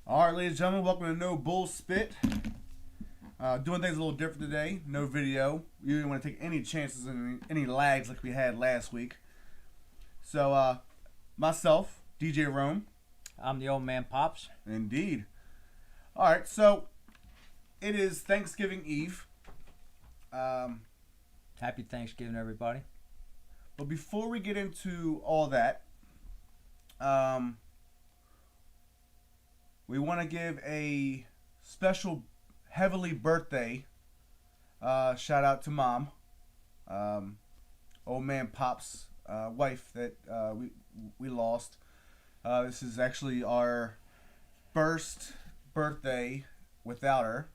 Alright, ladies and gentlemen, welcome to No Bull Spit. Doing things a little different today. No video. We didn't want to take any chances and any lags like we had last week. So, myself, DJ Rome. I'm the old man Pops. Indeed. Alright, so it is Thanksgiving Eve. Happy Thanksgiving, everybody. But before we get into all that, we want to give a special heavenly birthday shout out to Mom, old man Pop's wife that we lost. This is actually our first birthday without her.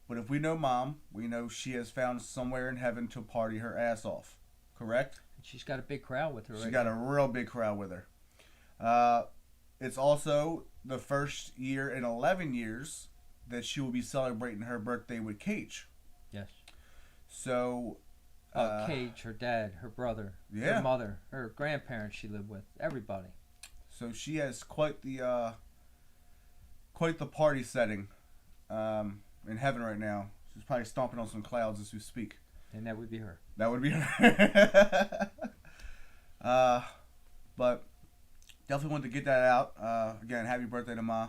But if we know Mom, we know she has found somewhere in heaven to party her ass off. Correct? She's got a big crowd with her. She's got a real big crowd with her. It's also the first year in 11 years that she will be celebrating her birthday with Cage. Yes. So... Cage, her dad, her brother, yeah, her mother, her grandparents she lived with, everybody. So she has quite the party setting in heaven right now. She's probably stomping on some clouds as we speak. And that would be her. That would be her. But definitely wanted to get that out. Again, happy birthday to Ma.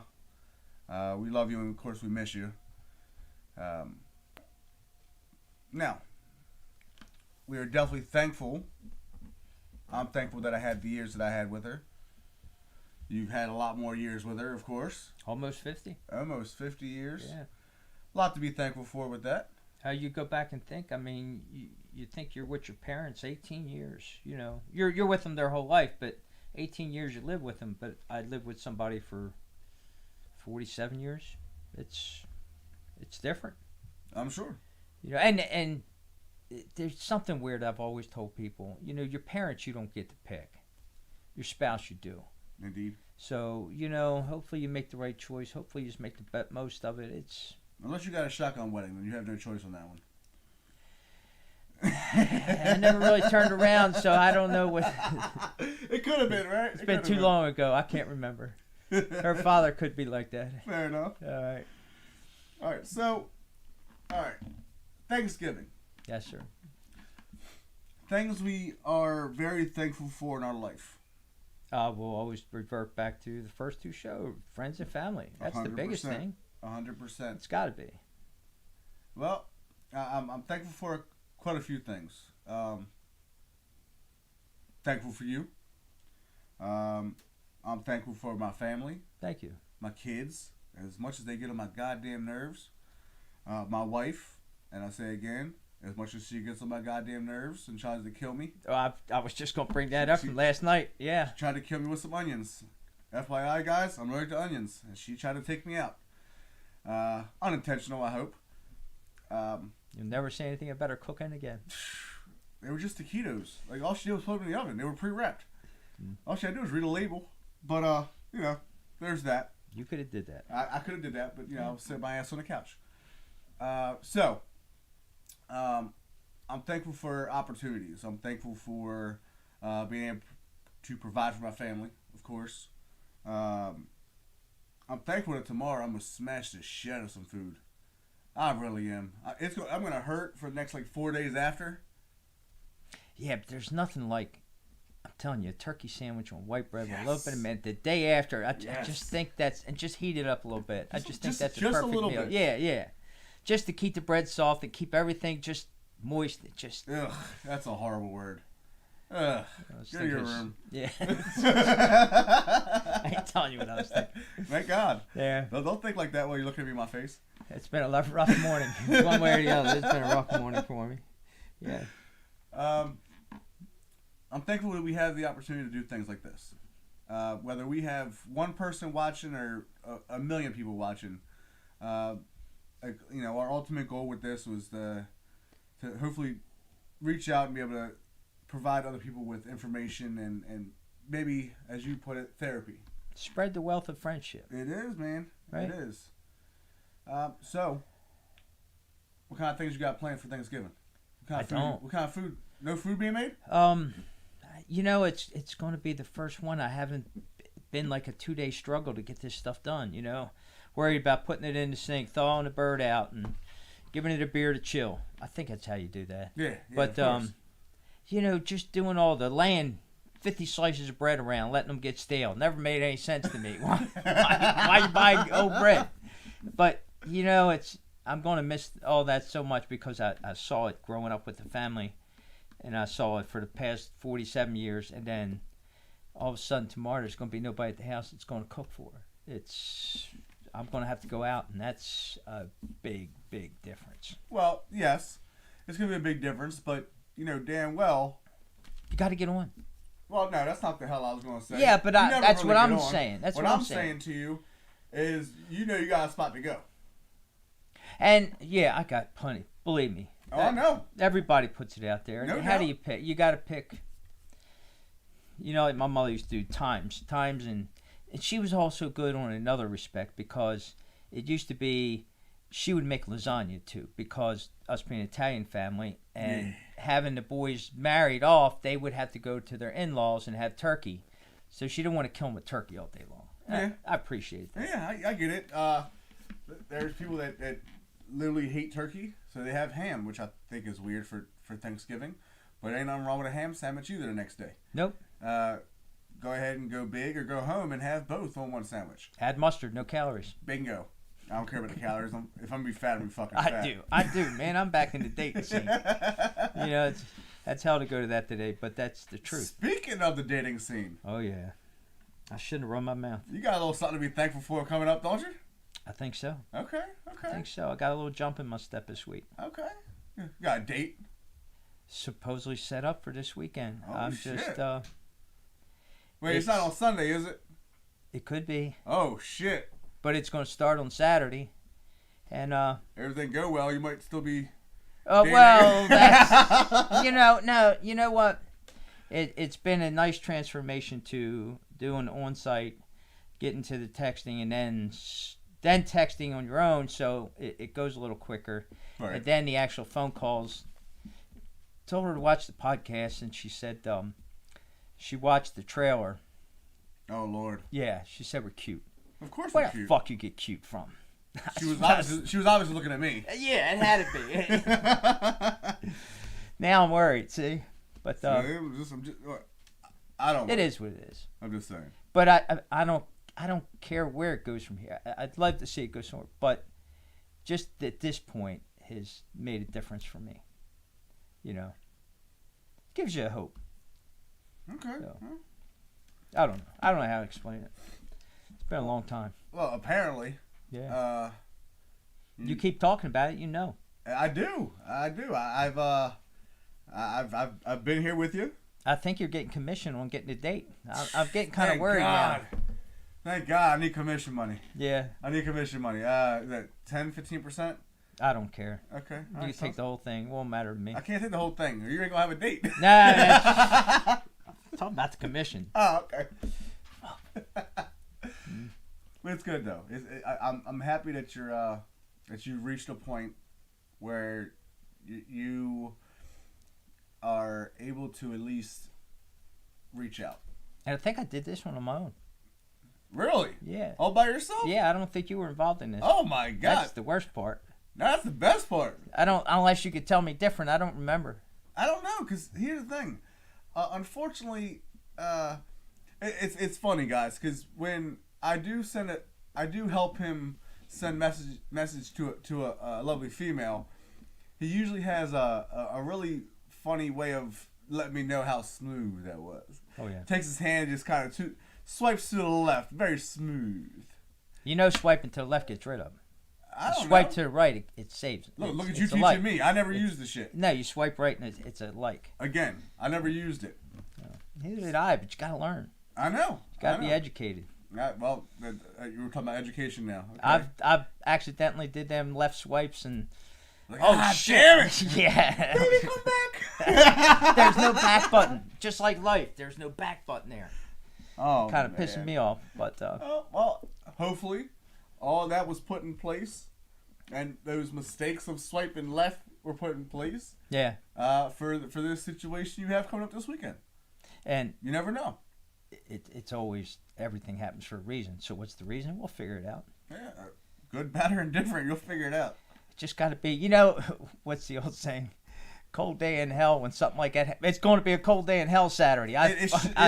We love you, and of course we miss you. Now, we are definitely thankful. I'm thankful that I had the years that I had with her. You've had a lot more years with her, of course. Almost 50. Almost 50 years. Yeah. A lot to be thankful for with that. How you go back and think, I mean, you think you're with your parents 18 years, you know. You're with them their whole life, but 18 years you live with them. But I lived with somebody for 47 years. It's different. I'm sure. You know, and there's something weird I've always told people. You know, your parents you don't get to pick. Your spouse you do. Indeed. So, you know, hopefully you make the right choice. Hopefully you just make the most of it. Unless you got a shotgun wedding, then you have no choice on that one. I never really turned around, so I don't know what... It could have been, right? It's been too long ago. I can't remember. Her father could be like that. Fair enough. All right. So, Thanksgiving. Yes, sir. Things we are very thankful for in our life. We'll always revert back to the first two shows, friends and family. That's 100%. The biggest thing. 100%. It's got to be. Well, I'm thankful for quite a few things. Thankful for you. I'm thankful for my family. Thank you. My kids, as much as they get on my goddamn nerves. My wife, and I say again, as much as she gets on my goddamn nerves and tries to kill me. Oh, I was just going to bring that up from last night. Yeah. She tried to kill me with some onions. FYI, guys, I'm allergic to onions. And she tried to take me out. Unintentional, I hope. You'll never say anything about her cooking again. They were just taquitos. Like, all she did was put them in the oven. They were pre-wrapped. All she had to do was read a label. But, you know, there's that. You could have did that. I could have did that, but, you know, I was sitting my ass on the couch. I'm thankful for opportunities. I'm thankful for being able to provide for my family, of course. I'm thankful that tomorrow I'm going to smash the shit out of some food. I really am. I'm going to hurt for the next, 4 days after. Yeah, but there's nothing like, I'm telling you, a turkey sandwich on white bread with a little bit of mint the day after. I just think and just heat it up a little bit. I just think that's a perfect meal. Bit. Yeah. Just to keep the bread soft and keep everything just moist. Ugh, that's a horrible word. Ugh, go to your room. Yeah. I ain't telling you what I was thinking. Thank God. Yeah. Don't think like that while you're looking at me in my face. It's been a rough morning. One way or the other, it's been a rough morning for me. Yeah. I'm thankful that we have the opportunity to do things like this. Whether we have one person watching or a million people watching, our ultimate goal with this was to hopefully reach out and be able to provide other people with information and maybe, as you put it, therapy. Spread the wealth of friendship. It is, man. Right? It is. So, What kind of things you got planned for Thanksgiving? What kind of food? don't. What kind of food? No food being made? It's going to be the first one. I haven't been like a 2-day struggle to get this stuff done. Worried about putting it in the sink, thawing the bird out, and giving it a beer to chill. I think that's how you do that. Yeah. But just doing all the laying 50 slices of bread around, letting them get stale, never made any sense to me. Why you buy old bread? But I'm going to miss all that so much because I saw it growing up with the family, and I saw it for the past 47 years, and then all of a sudden tomorrow there's going to be nobody at the house that's going to cook for her. I'm going to have to go out, and that's a big, big difference. Well, yes, it's going to be a big difference, but damn well. You got to get on. Well, no, that's not the hell I was going to say. Yeah, but that's what I'm saying. That's what I'm saying to you is, you got a spot to go. And yeah, I got plenty. Believe me. Oh, I know. Everybody puts it out there. No How doubt. do you pick? You got to pick. Like my mother used to do times, and she was also good on another respect because it used to be she would make lasagna too because us being an Italian family and having the boys married off, they would have to go to their in-laws and have turkey. So she didn't want to kill them with turkey all day long. Yeah. I appreciate that. Yeah, I get it. There's people that literally hate turkey, so they have ham, which I think is weird for Thanksgiving. But ain't nothing wrong with a ham sandwich either the next day. Nope. Go ahead and go big or go home and have both on one sandwich. Add mustard, no calories. Bingo. I don't care about the calories. If I'm going to be fat, I'm going to be fucking fat. I do, man. I'm back in the dating scene. That's hell to go to that today, but that's the truth. Speaking of the dating scene. Oh, yeah. I shouldn't have run my mouth. You got a little something to be thankful for coming up, don't you? I think so. Okay. I think so. I got a little jump in my step this week. Okay. You got a date? Supposedly set up for this weekend. Oh, I'm shit. just Wait, it's not on Sunday, is it? It could be. Oh, shit. But it's going to start on Saturday. And everything go well, you might still be well, that's no, you know what? It's been a nice transformation to doing on-site, getting to the texting, and then texting on your own, so it goes a little quicker. Right. And then the actual phone calls. Told her to watch the podcast, and she said she watched the trailer. Oh, Lord. Yeah, she said we're cute. Of course Where we're the cute. fuck you get cute from? She was obviously looking at me. Yeah, it had to be. Now I'm worried, see? But I don't know. It is what it is. I'm just saying. But I don't care where it goes from here. I'd love to see it go somewhere, but just at this point has made a difference for me. Gives you a hope. Okay. So, I don't know. I don't know how to explain it. It's been a long time. Well, apparently. Yeah. You keep talking about it, I do. I've been here with you. I think you're getting commission on getting a date. I'm getting kind of worried now. Thank God. I need commission money. Yeah. I need commission money. Is that 10, 15%? I don't care. Okay. You can take the whole thing. It won't matter to me. I can't take the whole thing. You ain't going to have a date. Nah. Talking about the commission. Oh, okay. But it's good though. I'm happy that you've reached a point where you are able to at least reach out. And I think I did this one on my own. Really? Yeah. All by yourself? Yeah, I don't think you were involved in this. Oh my God. That's the worst part. That's the best part. Unless you could tell me different, I don't remember. I don't know, because here's the thing. Unfortunately, it's funny, guys, because when I do help him send message to a lovely female, he usually has a really funny way of letting me know how smooth that was. Oh yeah. Takes his hand and just kind of swipes to the left, very smooth. Swiping to the left gets rid of them. I don't Swipe know. to the right, it saves. Look at you teaching me. I never used the shit. No, you swipe right and it's a like. Again, I never used it. Neither did I, but you gotta learn. I know. You gotta be educated. You were talking about education now. Okay. I've accidentally did them left swipes and. Like, oh shit! damn it! Yeah. Baby, come back. There's no back button. Just like life, there's no back button there. Oh, kind of pissing me off, but. Well, hopefully, all that was put in place and those mistakes of swiping left were put in place. Yeah. For this situation you have coming up this weekend. And you never know. It's always, everything happens for a reason. So what's the reason? We'll figure it out. Yeah, good, bad, or indifferent, you'll figure it out. It just got to be, what's the old saying? Cold day in hell when something like that. It's going to be a cold day in hell Saturday. I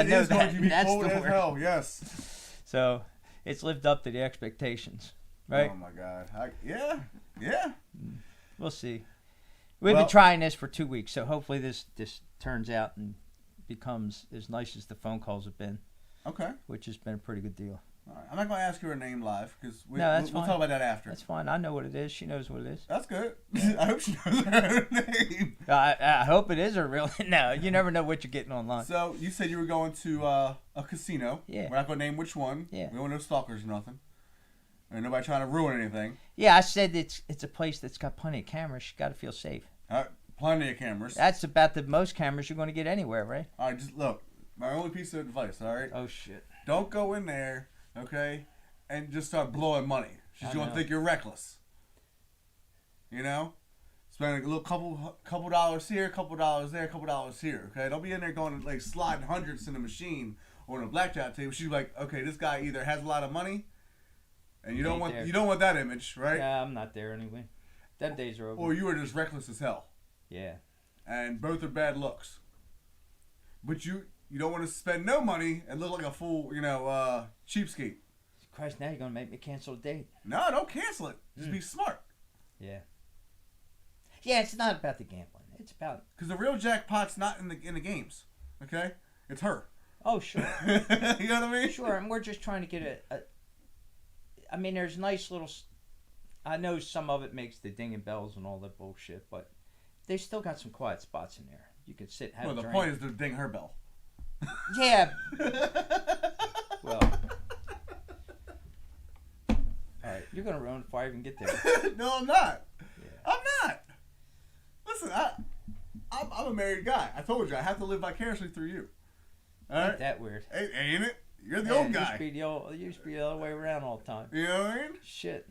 know is that. Going to be That's cold the as word. hell. Yes. So it's lived up to the expectations, right? Oh my God. Yeah. We'll see. We've been trying this for 2 weeks, so hopefully this turns out and becomes as nice as the phone calls have been. Okay. Which has been a pretty good deal. All right. I'm not going to ask her name live because we'll talk about that after. That's fine. I know what it is. She knows what it is. That's good. I hope she knows her name. I hope it is her real. No, you never know what you're getting online. So you said you were going to a casino. Yeah. We're not going to name which one. Yeah. We don't want no stalkers or nothing. Ain't nobody trying to ruin anything. Yeah, I said it's a place that's got plenty of cameras. You got to feel safe. Plenty of cameras. That's about the most cameras you're going to get anywhere, right? All right, just look. My only piece of advice, all right? Oh, shit. Don't go in there, okay, and just start blowing money. She's going to think you're reckless. You know? Spending a little couple dollars here, couple dollars there, couple dollars here, okay? Don't be in there going like sliding hundreds in a machine or in a blackjack table. She's like, okay, this guy either has a lot of money, and you don't want that image, right? Yeah, I'm not there anyway. Them days are over. Or you are just reckless as hell. Yeah. And both are bad looks. But you don't want to spend no money and look like a fool, cheapskate. Christ, now you're going to make me cancel the date. No, don't cancel it. Just be smart. Yeah. Yeah, it's not about the gambling. It's about... Because the real jackpot's not in the games, okay? It's her. Oh, sure. You know what I mean? Sure, and we're just trying to get I mean, there's nice little... I know some of it makes the dinging bells and all that bullshit, but they still got some quiet spots in there. You can sit and have a drink. Well, the point is to ding her bell. Yeah. Well. Alright, you're going to ruin it before I even get there. No, I'm not. Yeah. I'm not. Listen, I'm a married guy. I told you, I have to live vicariously through you. All right? Ain't that weird? Ain't it? You're the old guy. It used to be the other way around all the time. You know what I mean? Shit.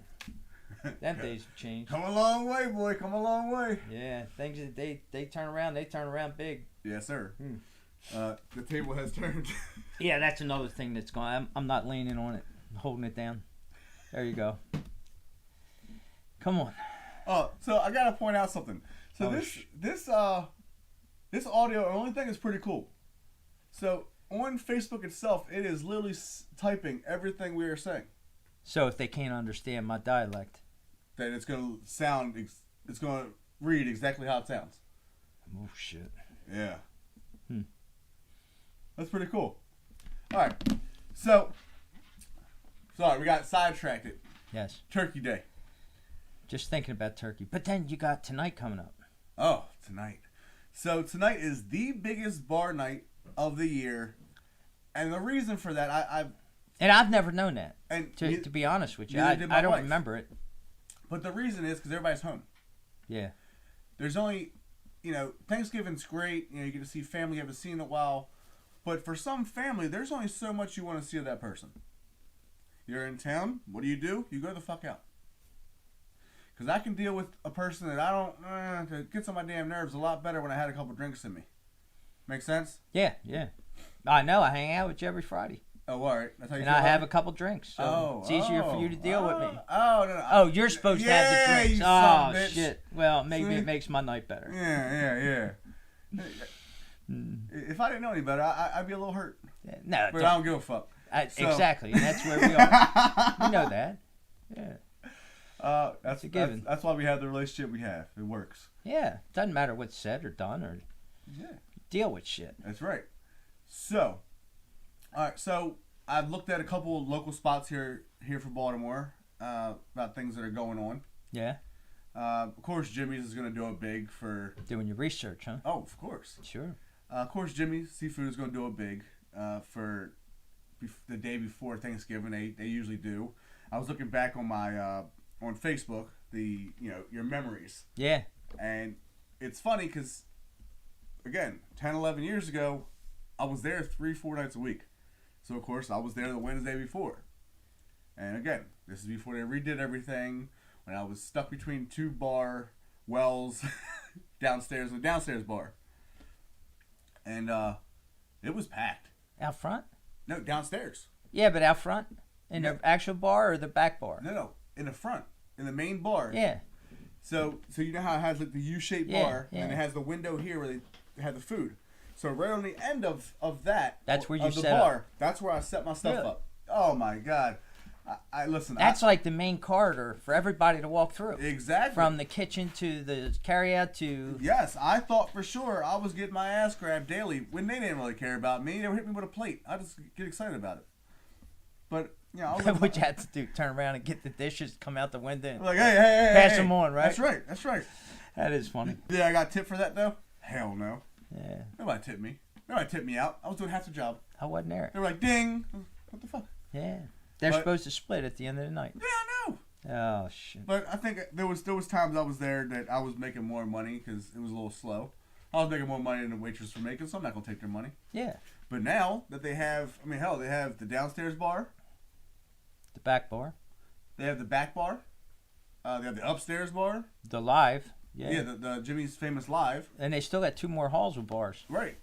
Them days have changed. Come a long way, boy. Come a long way. Yeah, things that they turn around. They turn around big. Yes, sir. The table has turned. Yeah, that's another thing that's going. I'm not leaning on it, holding it down. There you go. Come on. Oh, so I gotta point out something. So this audio, the only thing is pretty cool. So on Facebook itself, it is literally typing everything we are saying. So if they can't understand my dialect, then it's gonna sound. It's gonna read exactly how it sounds. Oh shit. Yeah. That's pretty cool. All right. So, sorry, we got sidetracked. Yes. Turkey Day. Just thinking about turkey, but then you got tonight coming up. Oh, tonight. So tonight is the biggest bar night of the year, and the reason for that, I've never known that. And to be honest with you, neither I did my don't wife. remember it. But the reason is because everybody's home. Yeah. There's only, Thanksgiving's great. You get to see family you haven't seen in a while. But for some family, there's only so much you want to see of that person. You're in town. What do? You go the fuck out. Because I can deal with a person that I don't, that gets on my damn nerves a lot better when I had a couple drinks in me. Make sense? Yeah. I know. I hang out with you every Friday. Oh, all right. That's how you and feel I about have it? a couple drinks, so it's easier for you to deal with me. Oh, no. Oh, you're supposed to have the drinks. You son of a Oh, bitch. shit. Well, maybe it makes my night better. Yeah. If I didn't know any better, I'd be a little hurt. No, but I don't give a fuck. Exactly, and that's where we are. We know that. Yeah. That's a given. That's why we have the relationship we have. It works. Yeah. Doesn't matter what's said or done or deal with shit. That's right. So, all right. So I've looked at a couple of local spots here for Baltimore about things that are going on. Yeah. Of course, Jimmy's is going to do it big for doing your research, huh? Oh, of course. Sure. Of course, Jimmy's Seafood is going to do it big for the day before Thanksgiving. They usually do. I was looking back on my on Facebook, your memories. Yeah. And it's funny because, again, 10, 11 years ago, I was there 3-4 nights a week. So, of course, I was there the Wednesday before. And, again, this is before they redid everything. when I was stuck between two bar wells downstairs, in the downstairs bar. And it was packed. Out front? No, downstairs. Yeah, but out front? In Yeah. the actual bar or the back bar? No, in the front, in the main bar. Yeah. So you know how it has like the U-shaped Yeah, bar, yeah. and it has the window here where they have the food. So right on the end of that, That's where you of the set bar, up. that's where I set my stuff Really? up. Oh my God, I listen. That's like the main corridor for everybody to walk through. Exactly. From the kitchen to the carryout to... Yes, I thought for sure I was getting my ass grabbed daily when they didn't really care about me. They would hit me with a plate. I just get excited about it. But you know, what you had to do, turn around and get the dishes, come out the window, and like, hey, pass hey. them on, right? That's right. That is funny. Yeah, I got tipped for that though. Hell no. Yeah. Nobody tipped me. Nobody tipped me out. I was doing half the job. I wasn't there. They were like, ding. What the fuck? Yeah. They're But- supposed to split at the end of the night. Yeah, I know. Oh, shit. But I think there was times I was there that I was making more money because it was a little slow. I was making more money than the waitress were making, so I'm not gonna take their money. Yeah. But now that they have, I mean, hell, they have the downstairs bar, The back bar. they have the back bar, they have the upstairs bar. The live. Yeah. Yeah, the Jimmy's Famous Live. And they still got 2 more halls with bars. Right.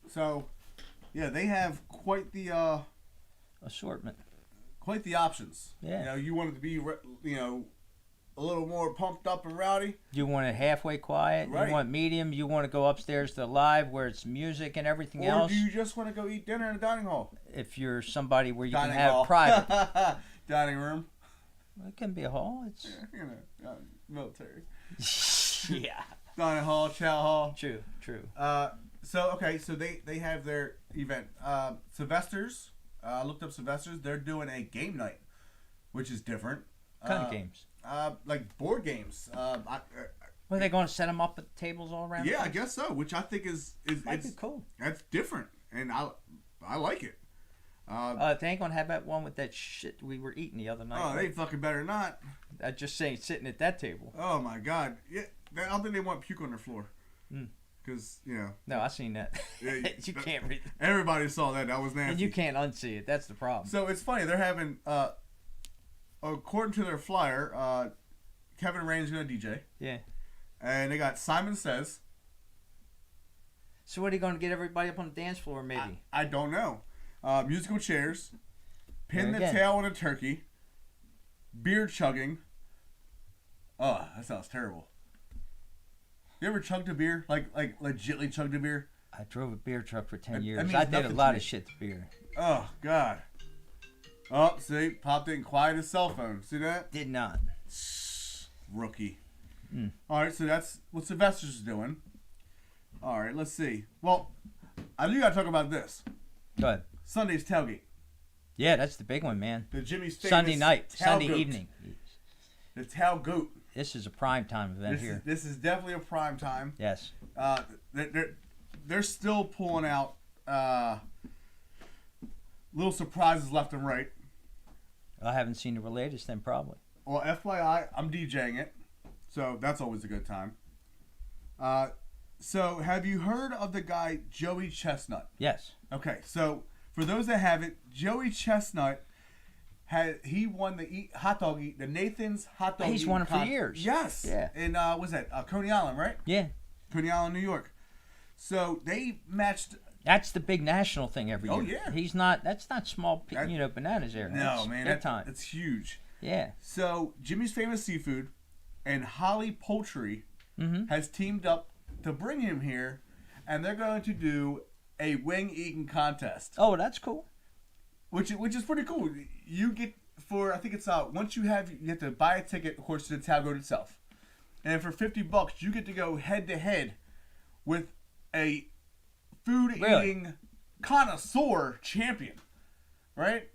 So, yeah, they have quite the Assortment. options. Yeah. You know, you wanted to be, you know, a little more pumped up and rowdy. You want it halfway quiet. Right. You want medium. You want to go upstairs to the live where it's music and everything Or else. do you just want to go eat dinner in the dining hall? If you're somebody where you Dining can have hall. private. Dining room. Well, it can be a hall. It's Yeah, you know, military. yeah. Dining hall, chow hall. True. So they have their event. Sylvester's. I looked up Sylvester's. They're doing a game night, which is different. What kind of games? Like board games. Were they going to set them up at tables all around? Yeah, the I place? guess so. Which I think is Might it's be cool. That's different, and I like it. They ain't gonna have that one with that shit we were eating the other night. Oh, they fucking better not. I just saying, sitting at that table. Oh my God. Yeah, I don't think they want puke on their floor. Mm. Because you know. No, I seen that. Yeah, you can't read. Everybody saw that. That was nasty. And you can't unsee it. That's the problem. So it's funny. They're having, according to their flyer, Kevin Rain's gonna DJ. Yeah. And they got Simon Says. So what are you going to get everybody up on the dance floor? Maybe. I don't know. Musical chairs. Pin There the again. tail on a turkey. Beer chugging. Oh, that sounds terrible. You ever chugged a beer? Like legitly chugged a beer? I drove a beer truck for 10 That years. means I did a nothing lot to of me. shit to beer. Oh God. Oh, see, popped in quiet as cell phone. See that? Did not. Rookie. Mm. All right, so that's what Sylvester's is doing. All right, let's see. Well, I do got to talk about this. Go ahead. Sunday's tailgate. Yeah, that's the big one, man. The Jimmy's famous Sunday night, Sunday tailgoat. evening. The tailgoat. This is a prime time event here. This is definitely a prime time. Yes. They're still pulling out little surprises left and right. I haven't seen the latest then, probably. Well, FYI, I'm DJing it, so that's always a good time. So have you heard of the guy Joey Chestnut? Yes. Okay, so for those that haven't, Joey Chestnut won the the Nathan's hot dog. He's eating won it for years. Yes. Yeah. And was that Coney Island, right? Yeah. Coney Island, New York. So they matched. That's the big national thing every year. Oh, yeah. He's not. That's not small. Bananas there. No, That's man, big time. it's huge. Yeah. So Jimmy's Famous Seafood and Holly Poultry Mm-hmm. has teamed up to bring him here, and they're going to do a wing eating contest, Oh, that's cool. which is pretty cool. You get I think it's once you have to buy a ticket, of course, to the tailgate itself, and for $50 you get to go head to head with a food eating connoisseur champion, right?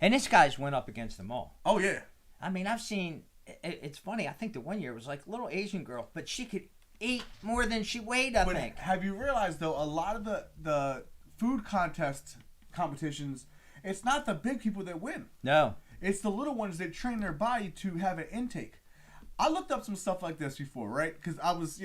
And this guy's went up against them all. Oh yeah. I mean, I've seen. It's funny. I think the one year was like a little Asian girl, but she could eat more than she weighed. I But think. have you realized though, a lot of the food contest competitions, it's not the big people that win. No. It's the little ones that train their body to have an intake. I looked up some stuff like this before, right? Because I was,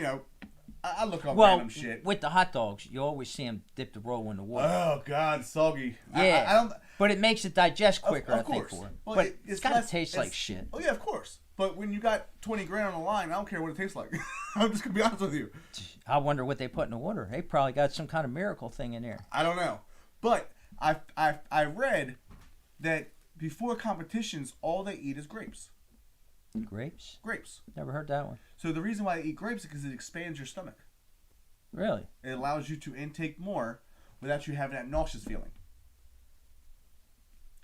I look up random shit. With the hot dogs, you always see them dip the roll in the water. Oh God, soggy. Yeah. But it makes it digest Of quicker, I think, course. for it. Well, But it's gotta less- taste it's- like shit. Oh yeah, of course. But when you got 20 grand on the line, I don't care what it tastes like. I'm just gonna be honest with you. I wonder what they put in the water. They probably got some kind of miracle thing in there. I don't know, but I read that before competitions, all they eat is grapes. Grapes? Grapes. Never heard that one. So the reason why they eat grapes is because it expands your stomach. Really? It allows you to intake more without you having that nauseous feeling.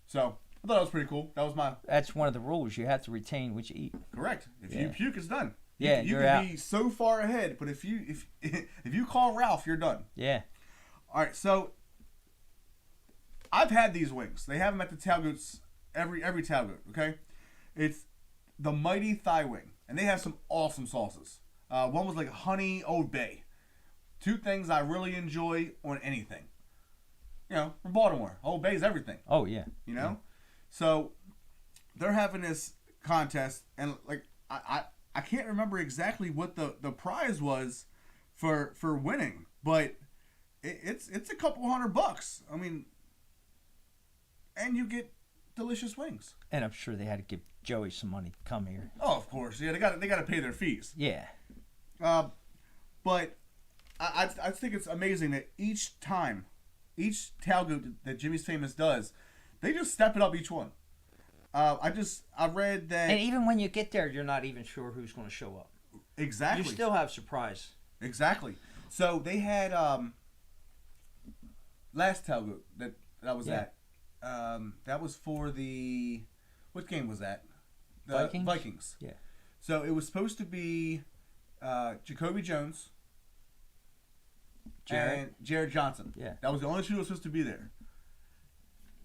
So I thought that was pretty cool. That was my That's one of the rules. You have to retain what you eat. correct. If Yeah. you puke, it's done. Yeah, you you're can out. be so far ahead, but if you call Ralph, you're done. Yeah. All right, so I've had these wings. They have them at the tailgates, every tailgate. Okay, it's the Mighty Thigh Wing, and they have some awesome sauces. One was like honey Old Bay. Two things I really enjoy on anything. You know, from Baltimore, Old Bay's everything. Oh, yeah. You know, so they're having this contest, and like I can't remember exactly what the prize was for winning, but it's a couple $100. I mean, and you get delicious wings. And I'm sure they had to give Joey some money to come here. Oh, of course, yeah, they got to pay their fees. Yeah. But I think it's amazing that each tailgate that Jimmy's Famous does, they just step it up each one. I read that And even when you get there, you're not even sure who's going to show up. exactly. You still have surprise. Exactly. So they had last tailgate that I was Yeah. at. That was for what game was that? The Vikings? Yeah. So it was supposed to be Jacoby Jones and Jared Johnson. Yeah. That was the only two that was supposed to be there.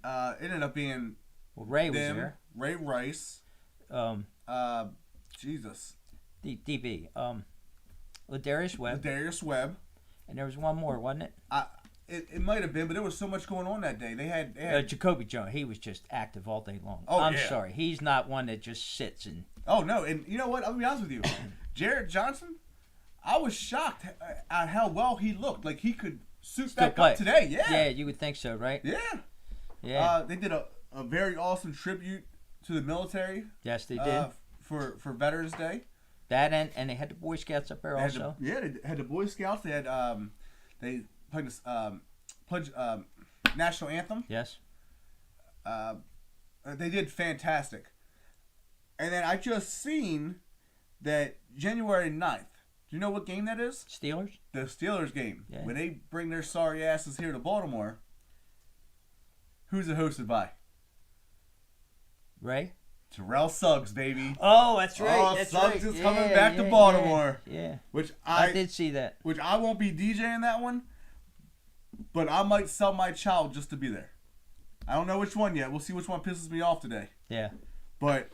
It ended up being Well, Ray was them, there. Ray Rice, Um, Jesus, DB. Ladarius Webb. Darius Webb. And there was one more, wasn't it? It might have been, but there was so much going on that day. They had Jacoby Jones. He was just active all day long. Oh, I'm yeah. sorry. He's not one that just sits and... Oh no, and you know what? I'll be honest with you, Jared Johnson. I was shocked at how well he looked. Like he could suit Still back play. up today. Yeah. Yeah, you would think so, right? Yeah. Yeah. They did a very awesome tribute to the military. Yes, they did. For Veterans Day. That and they had the Boy Scouts up there They had also. they had the Boy Scouts. They had they played this pledge national anthem. Yes. They did fantastic. And then I just seen that January 9th. Do you know what game that is? Steelers? The Steelers game. Yeah. When they bring their sorry asses here to Baltimore, who's it hosted by? Ray? Terrell Suggs, baby. Oh, that's right. Oh, that's Suggs right. is coming back to Baltimore. Yeah. Which I did see that. Which I won't be DJing that one, but I might sell my child just to be there. I don't know which one yet. We'll see which one pisses me off today. Yeah. But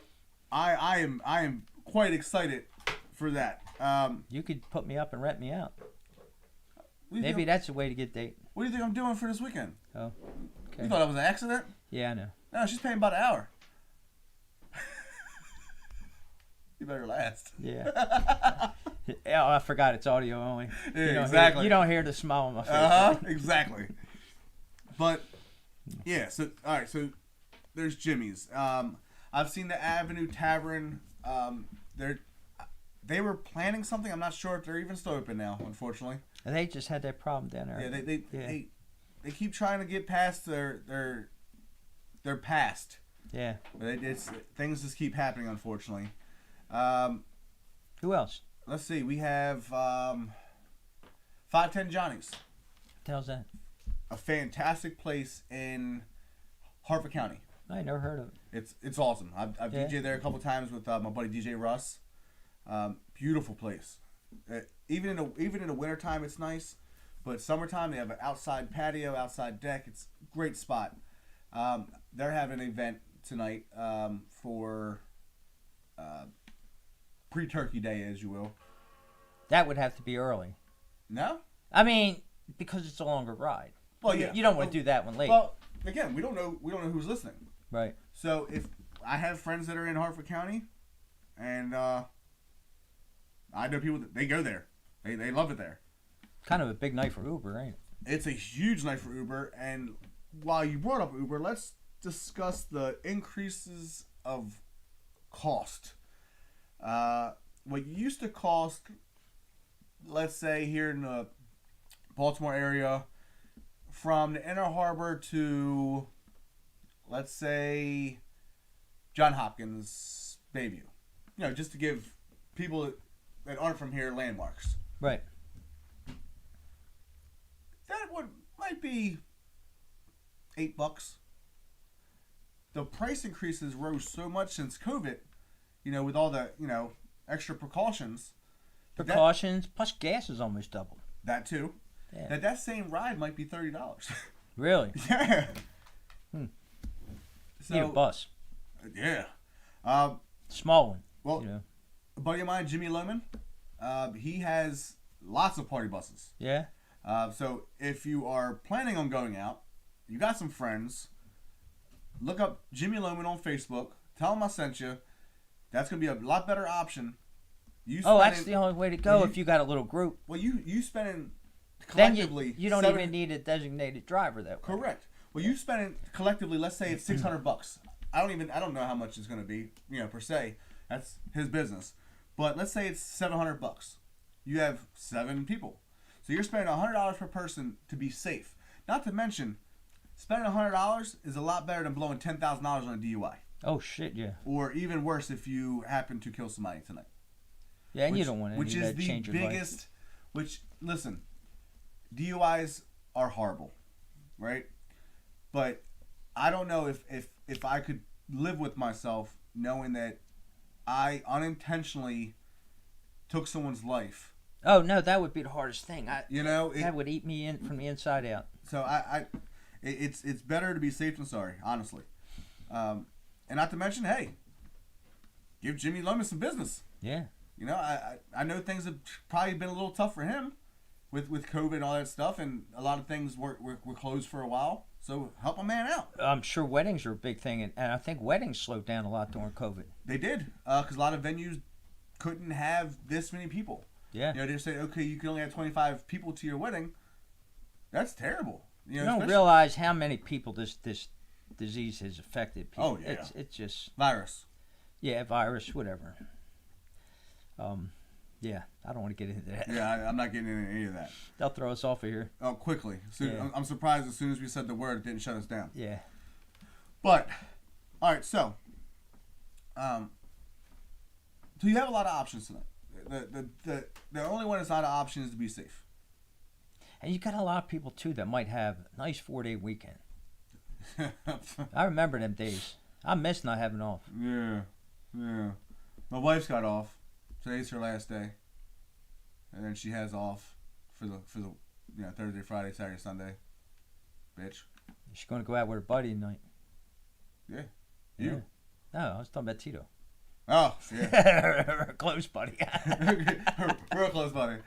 I am quite excited for that. You could put me up and rent me out. What do you Maybe think, that's a way to get date. what do you think I'm doing for this weekend? Oh. You Okay. thought that was an accident? Yeah, I know. No, she's paying about an hour. You better last. Yeah. Yeah, I forgot it's audio only. Yeah, You don't exactly. you don't hear the smile on my face. Exactly. But yeah, so all right, so there's Jimmy's. I've seen the Avenue Tavern. They were planning something. I'm not sure if they're even still open now, unfortunately. And they just had that problem down there. Yeah, they keep trying to get past their past. Yeah. But things just keep happening, unfortunately. Who else? Let's see. We have 510 Johnny's. What the hell's that? A fantastic place in Hartford County. I never heard of it. It's awesome. I've Yeah. DJed there a couple times with my buddy DJ Russ. Beautiful place. Even in the wintertime, it's nice. But summertime, they have an outside patio, outside deck. It's a great spot. They're having an event tonight for pre-Turkey Day, as you will. That would have to be early. No? I mean, because it's a longer ride. Well, yeah. You don't want to do that one late. Well, again, we don't know who's listening. Right. So if I have friends that are in Hartford County, and I know people that they go there, they love it there. Kind of a big night for Uber, ain't it? It's a huge night for Uber, and while you brought up Uber, let's discuss the increases of cost. What used to cost, let's say here in the Baltimore area, from the Inner Harbor to, let's say, John Hopkins, Bayview. Just to give people that aren't from here landmarks. Right. That might be $8. The price increases rose so much since COVID, with all the, extra precautions. Plus gas is almost doubled. That too. Yeah. That same ride might be $30. Really? Yeah. So, need a bus. Yeah. Small one. Well, a buddy of mine, Jimmy Lohman, he has lots of party buses. Yeah. So if you are planning on going out, you got some friends, look up Jimmy Lohman on Facebook. Tell him I sent you. That's going to be a lot better option. That's the only way to go if you got a little group. Well, you spending collectively. Then you don't even need a designated driver that way. Correct. Well, you spending collectively. Let's say it's $600. I don't know how much it's going to be. Per se. That's his business. But let's say it's $700. You have 7 people, so you're spending $100 per person to be safe. Not to mention, spending $100 is a lot better than blowing $10,000 on a DUI. Oh shit, yeah. Or even worse if you happen to kill somebody tonight. Yeah, and you don't want any of that Which change is the biggest. Which, listen, DUIs are horrible, right? But I don't know if I could live with myself knowing that I unintentionally took someone's life. Oh no, that would be the hardest thing. That would eat me in from the inside out. So it's better to be safe than sorry, honestly. And not to mention, hey, give Jimmy Lohman some business. Yeah. I know things have probably been a little tough for him with COVID and all that stuff, and a lot of things were closed for a while. So help a man out. I'm sure weddings are a big thing, and I think weddings slowed down a lot during COVID. They did, because a lot of venues couldn't have this many people. Yeah. They say, okay, you can only have 25 people to your wedding. That's terrible. You don't realize how many people this disease has affected. People. Oh, yeah. It's just... Virus. Yeah, virus, whatever. Yeah, I don't want to get into that. Yeah, I'm not getting into any of that. They'll throw us off of here. Oh, quickly. Yeah. I'm surprised as soon as we said the word, it didn't shut us down. Yeah. But, all right, so you have a lot of options tonight. The only one that's not an option is to be safe. And you got a lot of people, too, that might have a nice 4-day weekend. I remember them days. I miss not having off. Yeah. My wife's got off. Today's her last day, and then she has off for the Thursday, Friday, Saturday, Sunday. Bitch. She's gonna go out with her buddy tonight. Yeah. You? No, I was talking about Tito. Oh, yeah. Her close buddy. her real close buddy.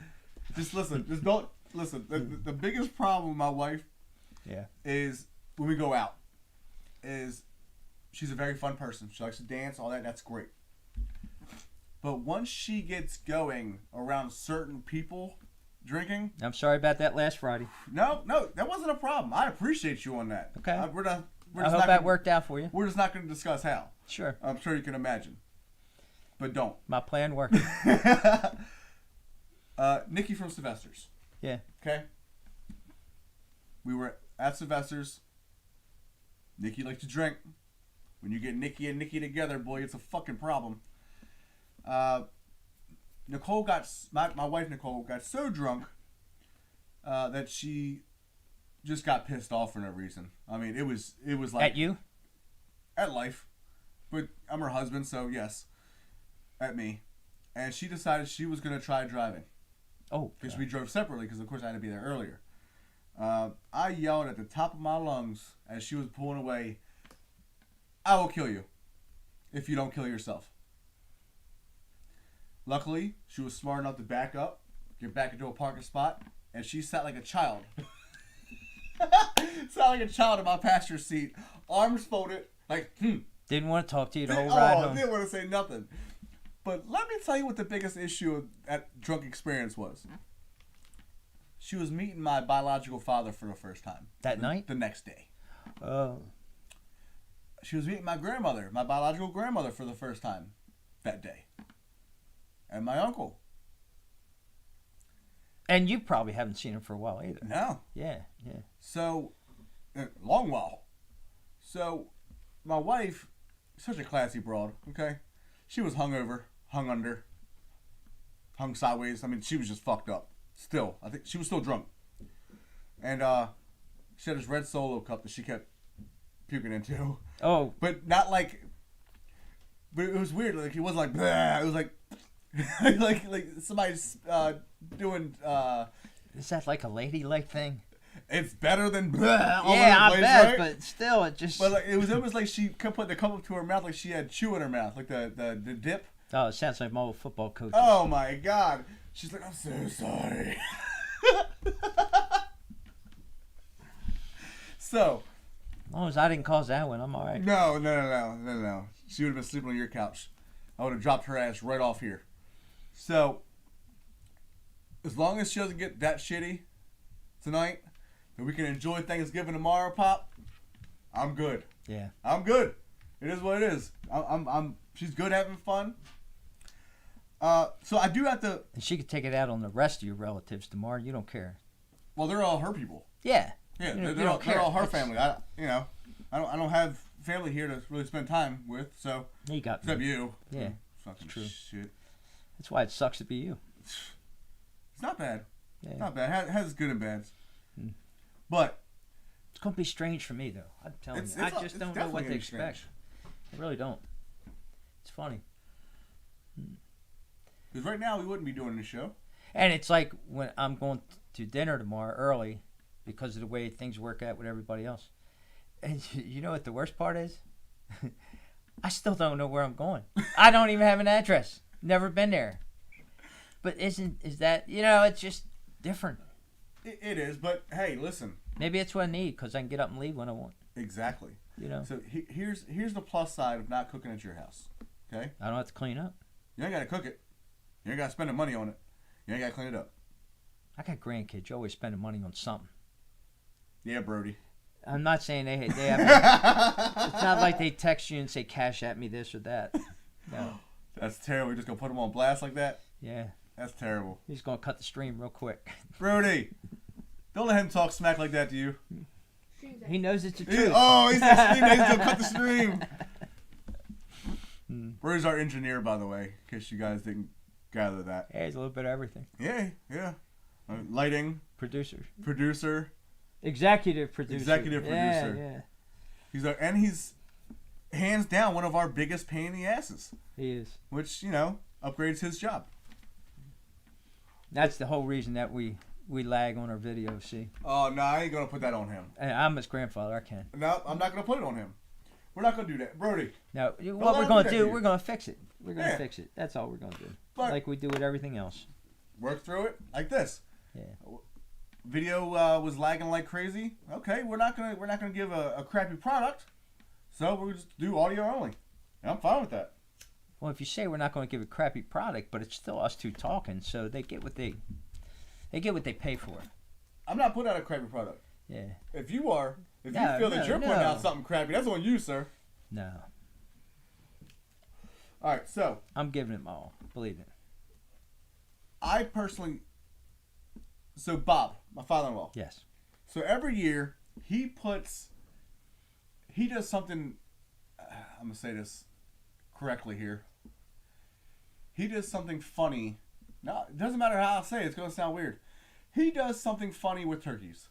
Just listen. Just don't listen. The biggest problem with my wife, is when we go out, is she's a very fun person. She likes to dance, all that. That's great. But once she gets going around certain people drinking... I'm sorry about that last Friday. No, that wasn't a problem. I appreciate you on that. Okay. I hope that worked out for you. We're just not going to discuss how. Sure. I'm sure you can imagine. But don't. My plan worked. Nikki from Sylvester's. Yeah. Okay? We were at Sylvester's. Nikki likes to drink. When you get Nikki and Nikki together, boy, it's a fucking problem. Nicole my wife Nicole got so drunk that she just got pissed off for no reason. I mean, it was like at you, at life, but I'm her husband, so yes, at me. And she decided she was gonna try driving. Oh, because we drove separately. Because of course I had to be there earlier. I yelled at the top of my lungs as she was pulling away. I will kill you if you don't kill yourself. Luckily, she was smart enough to back up, get back into a parking spot, and she sat like a child. Sat like a child in my passenger seat, arms folded, like, Didn't want to talk to you the whole ride home. Didn't want to say nothing. But let me tell you what the biggest issue of that drunk experience was. She was meeting my biological father for the first time. That night? The next day. Oh. she was meeting my grandmother, my biological grandmother, for the first time that day, and my uncle. And you probably haven't seen him for a while either. No. Yeah. So, long while. So, my wife, such a classy broad, okay? She was hungover, hung under, hung sideways. I mean, she was just fucked up. Still. I think she was still drunk. And she had this red Solo cup that she kept puking into. Oh. But not like... But it was weird. Like, it wasn't like... Bleh. It was like... like somebody's doing... Is that like a ladylike thing? It's better than bleh, all yeah, over the place, I bet, right? but still, it just... But like, it was almost like she kept putting the cup up to her mouth like she had chew in her mouth, like the dip. Oh, it sounds like my old football coach. Oh my God. She's like, I'm so sorry. So. As long as I didn't cause that one, I'm all right. No. She would have been sleeping on your couch. I would have dropped her ass right off here. So, as long as she doesn't get that shitty tonight, and we can enjoy Thanksgiving tomorrow, Pop, I'm good. Yeah. I'm good. It is what it is. She's good having fun. So I do have to. And she could take it out on the rest of your relatives tomorrow. You don't care. Well, they're all her people. Yeah. Yeah, You they're don't care. all her family. I don't have family here to really spend time with. So You got except me. you. Yeah. Fucking True. shit. That's why it sucks to be you. It's not bad. Yeah. It's not bad. It has its good and bads. Mm. But It's going to be strange for me, though. I'm telling you. I just don't know what to expect. I really don't. It's funny. Because right now we wouldn't be doing this show. And it's like when I'm going to dinner tomorrow early because of the way things work out with everybody else. And you know what the worst part is? I still don't know where I'm going. I don't even have an address. Never been there. But is that, it's just different. It is, but hey, listen. Maybe it's what I need because I can get up and leave when I want. Exactly. So here's the plus side of not cooking at your house. Okay? I don't have to clean up. You ain't got to cook it. You ain't got to spend the money on it. You ain't got to clean it up. I got grandkids. You're always spending money on something. Yeah, Brody. I'm not saying they have. It's not like they text you and say, cash at me this or that. No. That's terrible. You're just going to put them on blast like that? Yeah. That's terrible. He's going to cut the stream real quick. Brody, don't let him talk smack like that to you. He knows it's the truth. He's going to cut the stream. Brody's our engineer, by the way, in case you guys didn't gather that. Yeah, he's a little bit of everything. Yeah. Lighting. Producer. Executive Executive producer. producer. Yeah. He's hands down one of our biggest pain in the asses. He is. Which, upgrades his job. That's the whole reason that we lag on our videos, see? Oh, no, I ain't going to put that on him. And I'm his grandfather, I can. No, I'm not going to put it on him. We're not going to do that. Brody. No, what we're going to do, we're going to fix it. We're going to fix it. That's all we're going to do. But like we do with everything else. Work through it like this. Yeah. Video was lagging like crazy. Okay, we're not gonna give a crappy product, so we'll just do audio only. And I'm fine with that. Well, if you say we're not going to give a crappy product, but it's still us two talking, so they get what they pay for. I'm not putting out a crappy product. Yeah. If you feel that you're putting out something crappy, that's on you, sir. No. All right, so I'm giving it my all. Believe it. I personally. So Bob, my father-in-law. Yes. So every year he does something. I'm gonna say this correctly here. He does something funny. No, it doesn't matter how I say it. It's gonna sound weird. He does something funny with turkeys.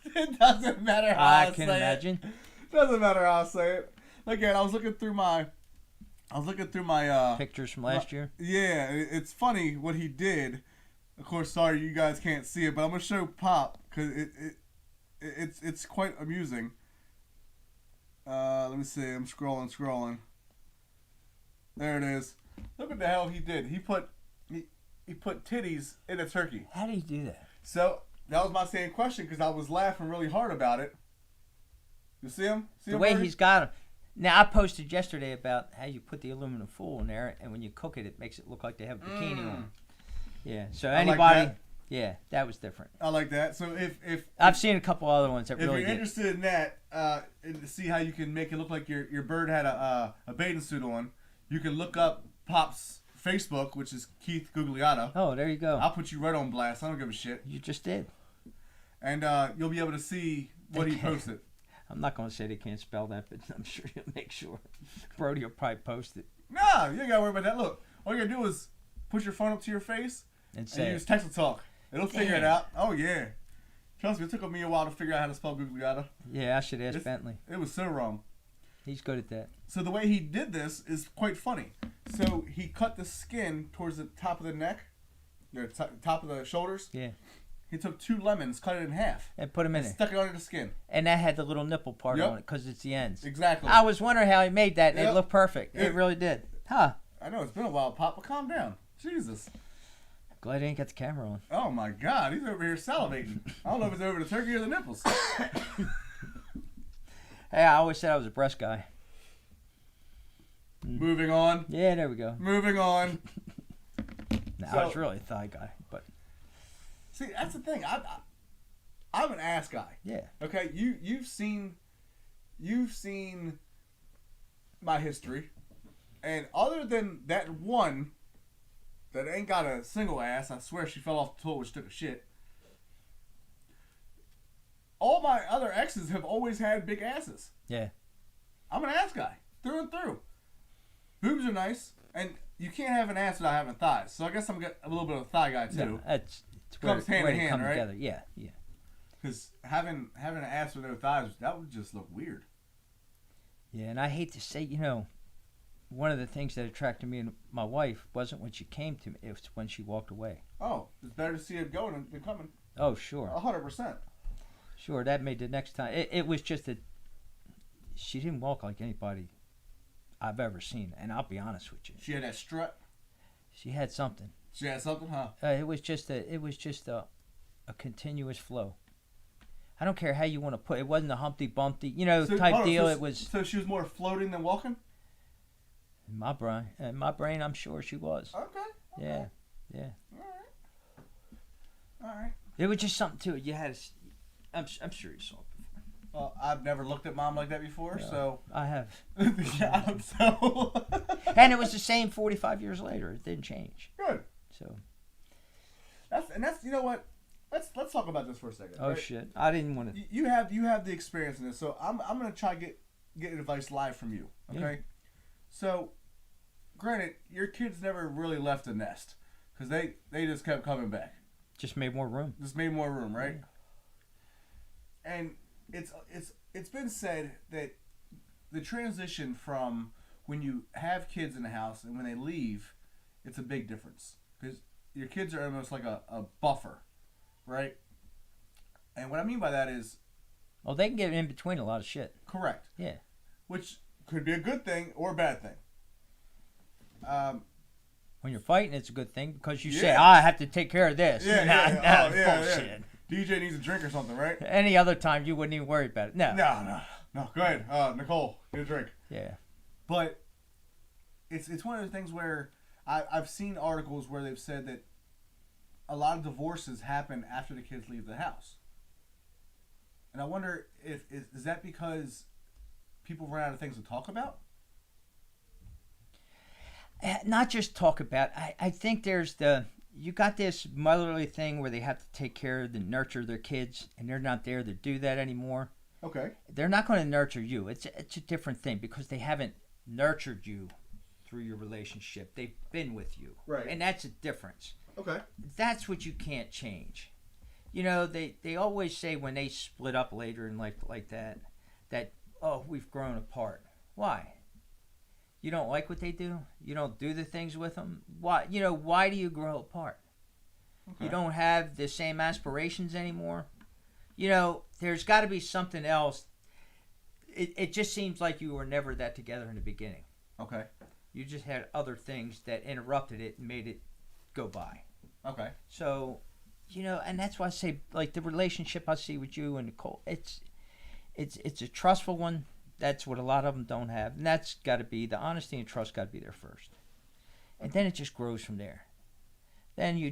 It doesn't matter how I can say imagine. It. Doesn't matter how I say it. Again, I was looking through my pictures from last year. Yeah, it's funny what he did. Of course, sorry you guys can't see it, but I'm gonna show Pop because it's quite amusing. Let me see. I'm scrolling. There it is. Look what the hell he did. He put titties in a turkey. How do you do that? So that was my same question because I was laughing really hard about it. You see him? The way he's got them. Now, I posted yesterday about how you put the aluminum foil in there, and when you cook it, it makes it look like they have a bikini on. Yeah. So anybody, Yeah, that was different. I like that. So if I've seen a couple other ones that if really you're did. interested in that, and to see how you can make it look like your bird had a bathing suit on, you can look up Pop's Facebook, which is Keith Guglielmo. Oh, there you go. I'll put you right on blast. I don't give a shit. You just did. And you'll be able to see what he posted. I'm not going to say they can't spell that, but I'm sure you'll make sure. Brody will probably post it. No, you ain't got to worry about that. Look, all you got to do is put your phone up to your face And say use text to talk. It'll figure it out. Oh, yeah. Trust me, it took me a while to figure out how to spell Guglielmo. Yeah, I should ask Bentley. It was so wrong. He's good at that. So the way he did this is quite funny. So he cut the skin towards the top of the neck, top of the shoulders. Yeah. He took 2 lemons, cut it in half, And put them in it. stuck it under the skin. And that had the little nipple part Yep. on it because it's the ends. Exactly. I was wondering how he made that, and Yep. it looked perfect. It really did. Huh. I know, it's been a while, Pop, but calm down. Jesus. Glad I ain't got the camera on. Oh, my God. He's over here salivating. I don't know if it's over the turkey or the nipples. Hey, I always said I was a breast guy. Moving on. Yeah, there we go. Moving on. No, So- I was really a thigh guy, but See, that's the thing. I'm an ass guy. yeah. Okay, you've seen my history, and other than that one that ain't got a single ass, I swear she fell off the toilet when she took a shit. All my other exes have always had big asses. Yeah. I'm an ass guy through and through. Boobs are nice, and you can't have an ass without having thighs. So I guess I'm a little bit of a thigh guy too. No, it's Comes hand where in they hand, come right? together. Yeah, yeah. Because having an ass with no thighs, that would just look weird. Yeah, and I hate to say, one of the things that attracted me and my wife wasn't when she came to me, it was when she walked away. Oh, it's better to see it going than coming. Oh, sure. 100%. Sure, that made the next time. It was just that she didn't walk like anybody I've ever seen, and I'll be honest with you. She had that strut. She had something. She had something, huh? It was just a continuous flow. I don't care how you want to put it. It wasn't a Humpty Bumpty, type hold on, deal. so, It was So she was more floating than walking? in my brain. In my brain, I'm sure she was. Okay. Yeah, yeah. All right. It was just something to it. You had. I'm sure you saw it before. Well, I've never looked at Mom like that before, Yeah. so. I have. Yeah, so. And it was the same 45 years later. It didn't change. Good. So. That's you know what? Let's talk about this for a second. Oh right? shit! I didn't want to. You have the experience in this, so I'm gonna try to get advice live from you. Okay. Yeah. So, granted, your kids never really left the nest because they just kept coming back. Just made more room. Just made more room, right? And it's been said that the transition from when you have kids in the house and when they leave, it's a big difference because your kids are almost like a buffer, right? And what I mean by that is Well, they can get in between a lot of shit. correct. Yeah. Which could be a good thing or a bad thing. When you're fighting, it's a good thing because you Yeah. say, I have to take care of this. Yeah, Nah, yeah, nah, oh, yeah, bullshit. yeah. DJ needs a drink or something, right? Any other time, you wouldn't even worry about it. No. No. Go ahead, Nicole, get a drink. Yeah. But it's one of the things where I've seen articles where they've said that a lot of divorces happen after the kids leave the house. And I wonder is that because people run out of things to talk about? Not just talk about. I think there's you got this motherly thing where they have to take care of and nurture their kids, and they're not there to do that anymore. Okay. They're not going to nurture you. It's a different thing because they haven't nurtured you through your relationship. They've been with you. Right. And that's a difference. Okay. That's what you can't change. They always say when they split up later in life like that, oh, we've grown apart. Why? You don't like what they do? You don't do the things with them? Why? Why do you grow apart? Okay. You don't have the same aspirations anymore? There's got to be something else. It just seems like you were never that together in the beginning. Okay. You just had other things that interrupted it and made it go by. Okay. So, and that's why I say, like, the relationship I see with you and Nicole, it's a trustful one. That's what a lot of them don't have. And that's got to be, the honesty and trust got to be there first. And then it just grows from there. Then you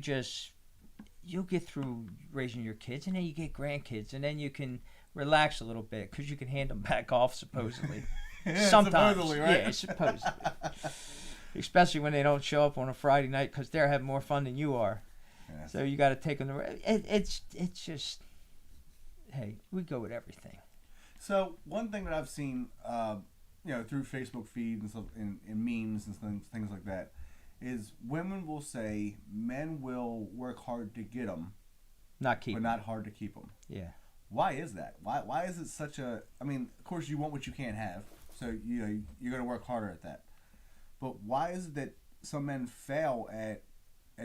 you'll get through raising your kids, and then you get grandkids, and then you can relax a little bit because you can hand them back off supposedly. Yeah, Sometimes, supposedly, right? yeah, supposedly. Especially when they don't show up on a Friday night because they're having more fun than you are. Yes. So you got to take them to. It's just, hey, we go with everything. So one thing that I've seen, through Facebook feeds and stuff, and memes and things like that, is women will say men will work hard to get them, Not keep but 'em. not hard to keep them. Yeah. Why is that? Why is it such a? I mean, of course you want what you can't have, so you're going to work harder at that. But why is it that some men fail at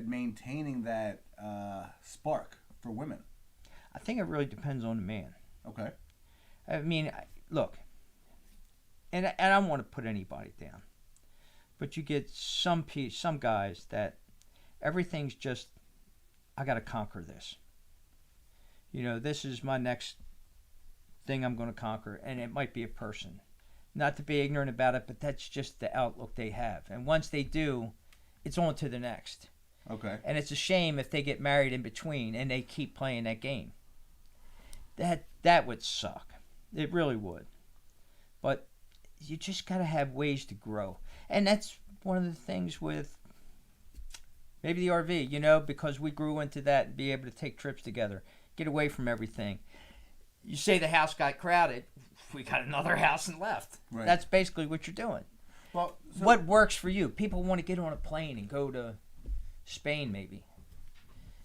maintaining that spark for women? I think it really depends on the man. Okay. I mean, look, and I don't want to put anybody down, but you get some guys that everything's just, I got to conquer this. This is my next thing I'm going to conquer, and it might be a person. Not to be ignorant about it, but that's just the outlook they have. And once they do, it's on to the next. Okay. And it's a shame if they get married in between and they keep playing that game. That would suck. It really would. But you just got to have ways to grow. And that's one of the things with maybe the RV, because we grew into that and be able to take trips together, get away from everything. You say the house got crowded, we got another house and left. Right. That's basically what you're doing. Well, What works for you? People want to get on a plane and go to Spain maybe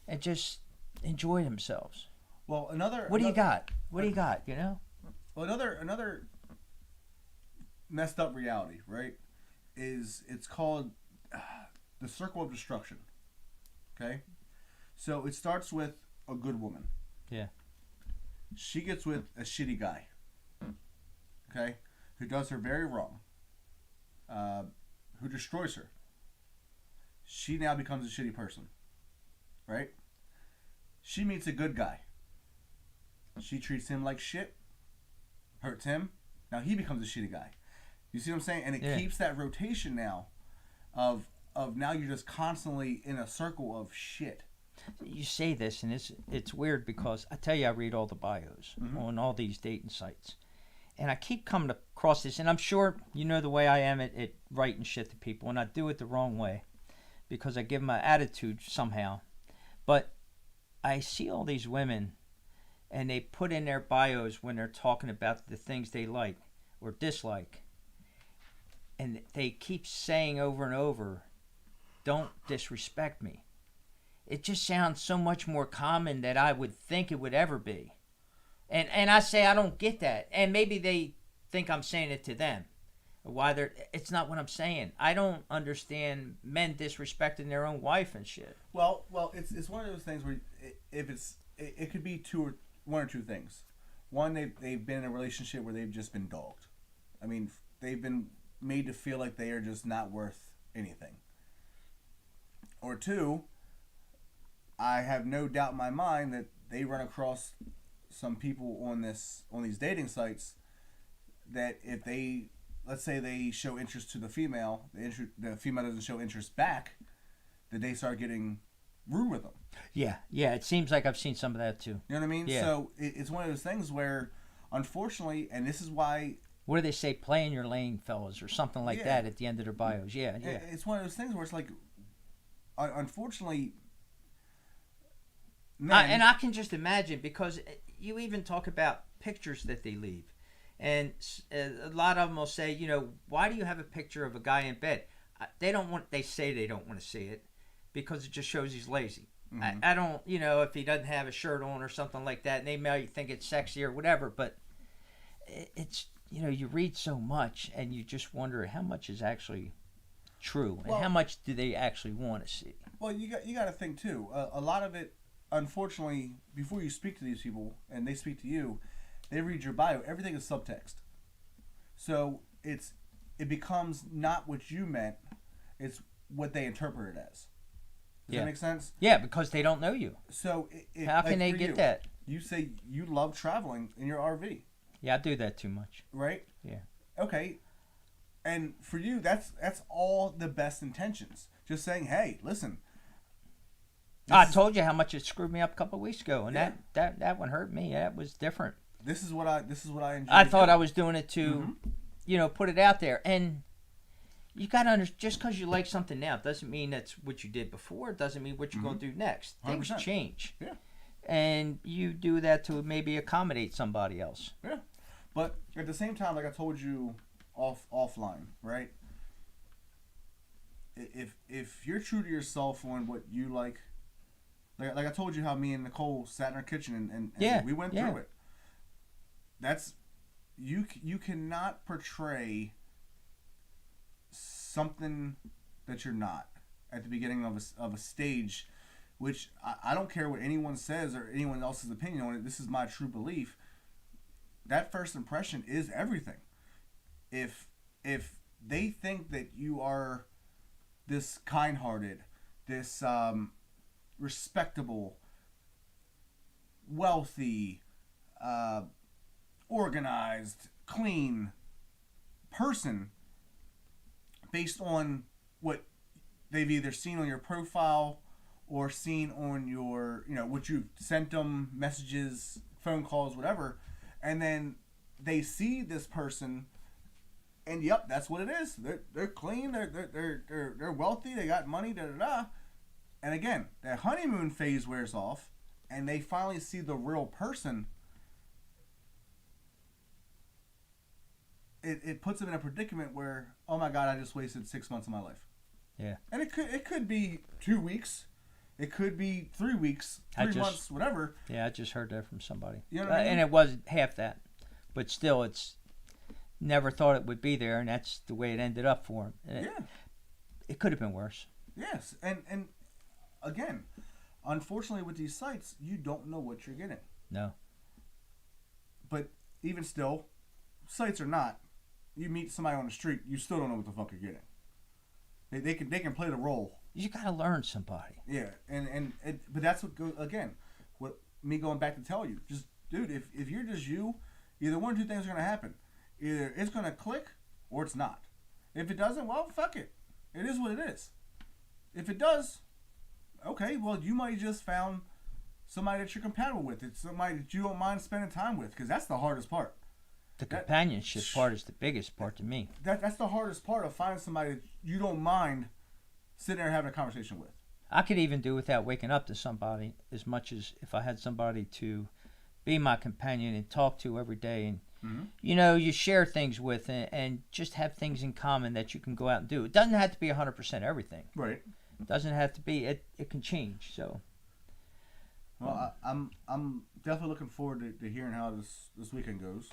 and just enjoy themselves. Well, What do you got? What do you got, Well, another messed up reality, right? Is it's called the circle of destruction. Okay, so it starts with a good woman. Yeah. She gets with a shitty guy. Okay, who does her very wrong. Who destroys her. She now becomes a shitty person. Right? She meets a good guy. She treats him like shit. Hurts him. Now he becomes a shitty guy. You see what I'm saying? And it keeps that rotation now of now you're just constantly in a circle of shit. You say this, and it's weird because I tell you, I read all the bios on all these dating sites. And I keep coming across this, and I'm sure you know the way I am at writing shit to people, and I do it the wrong way because I give my attitude somehow. But I see all these women, and they put in their bios when they're talking about the things they like or dislike. And they keep saying over and over, don't disrespect me. It just sounds so much more common than I would think it would ever be. And I say I don't get that. And maybe they think I'm saying it to them. It's not what I'm saying. I don't understand men disrespecting their own wife and shit. Well, it's one of those things where it could be one or two things. One, they've been in a relationship where they've just been dogged. I mean, they've been made to feel like they are just not worth anything. Or two, I have no doubt in my mind that they run across some people on these dating sites that if let's say they show interest to the female, the female doesn't show interest back, that they start getting rude with them. Yeah, it seems like I've seen some of that too. You know what I mean? Yeah. So it's one of those things where, unfortunately, and this is why. What do they say? Play in your lane, fellas, or something like that at the end of their bios. Yeah. It's one of those things where it's like, unfortunately, men. And I can just imagine because you even talk about pictures that they leave. And a lot of them will say, why do you have a picture of a guy in bed? They say they don't want to see it because it just shows he's lazy. Mm-hmm. I don't, if he doesn't have a shirt on or something like that, and they might think it's sexy or whatever, but it's, you read so much and you just wonder how much is actually true and how much do they actually want to see. Well, you got to think too. A lot of it, unfortunately, before you speak to these people and they speak to you, they read your bio. Everything is subtext. So it becomes not what you meant. It's what they interpret it as. Does that make sense? Yeah, because they don't know you. So how can they get that? You say you love traveling in your RV. Yeah, I do that too much. Right? Yeah. Okay. And for you, that's all the best intentions. Just saying, hey, listen, I told you how much it screwed me up a couple of weeks ago, and that one hurt me. That was different. This is what I enjoy. I thought I was doing it to, put it out there, and you got to understand. Just because you like something now doesn't mean that's what you did before. It doesn't mean what you're going to do next. 100%. Things change. Yeah. And you do that to maybe accommodate somebody else. Yeah. But at the same time, like I told you offline, right? If you're true to yourself on what you like I told you how me and Nicole sat in our kitchen and we went through it. That's you cannot portray something that you're not at the beginning of a stage, which I don't care what anyone says or anyone else's opinion on it. This is my true belief. That first impression is everything. If they think that you are this kind-hearted, this respectable, wealthy, organized, clean person based on what they've either seen on your profile or seen on your, what you've sent them, messages, phone calls, whatever, and then they see this person, and yep, that's what it is. They're clean. They're wealthy. They got money. Da da da. And again, that honeymoon phase wears off, and they finally see the real person. It puts them in a predicament where, oh my God, I just wasted 6 months of my life. Yeah. And it could be 2 weeks. It could be 3 weeks, 3 months, whatever. Yeah, I just heard that from somebody. You know what I mean? And it was half that. But still, it's never thought it would be there, and that's the way it ended up for him. And it could have been worse. Yes. And again, unfortunately with these sites, you don't know what you're getting. No. But even still, sites or not, you meet somebody on the street, you still don't know what the fuck you're getting. They can play the role. You got to learn somebody. Yeah, but that's what goes again. What me going back to tell you, just dude, if you're just you, either one or two things are gonna happen. Either it's gonna click or it's not. If it doesn't, well, fuck it. It is what it is. If it does, okay, well, you might have just found somebody that you're compatible with. It's somebody that you don't mind spending time with, because that's the hardest part. The companionship part is the biggest part to me. That's the hardest part of finding somebody that you don't mind sitting there having a conversation with. I could even do without waking up to somebody as much as if I had somebody to be my companion and talk to every day, and you share things with and just have things in common that you can go out and do. It doesn't have to be 100% everything. Right. It doesn't have to be. It can change. So. Well, I'm definitely looking forward to hearing how this weekend goes.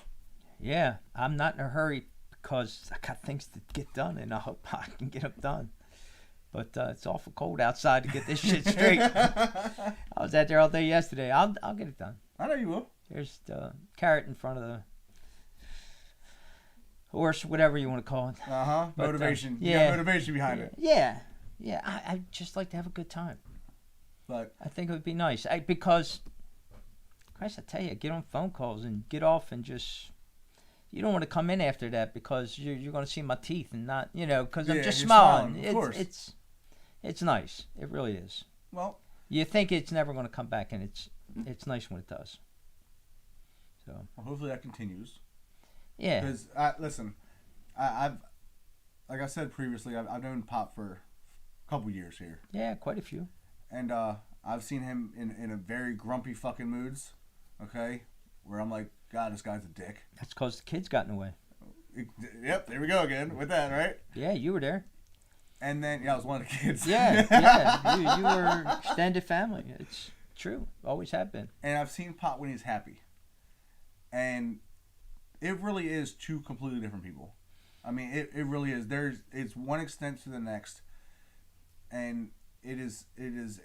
Yeah, I'm not in a hurry because I got things to get done, and I hope I can get them done. But it's awful cold outside to get this shit straight. I was out there all day yesterday. I'll get it done. I know you will. There's the carrot in front of the horse, whatever you want to call it. Motivation. Yeah. You got motivation behind it. Yeah. I just like to have a good time. But I think it would be nice. Because, Christ, I tell you, get on phone calls and get off and just. You don't want to come in after that because you're going to see my teeth and not, because I'm just smiling. Of course. It's nice. It really is. Well, you think it's never going to come back, and it's nice when it does. So. Well, hopefully that continues. Yeah. Because listen, I've like I said previously, I've known Pop for a couple years here. Yeah, quite a few. And I've seen him in a very grumpy fucking moods. Okay, where I'm like, God, this guy's a dick. That's because the kids got in the way. Yep, there we go again with that, right? Yeah, you were there. And then, I was one of the kids. Yeah. You were extended family. It's true. Always have been. And I've seen Pop when he's happy. And it really is two completely different people. I mean, it really is. It's one extent to the next. And it is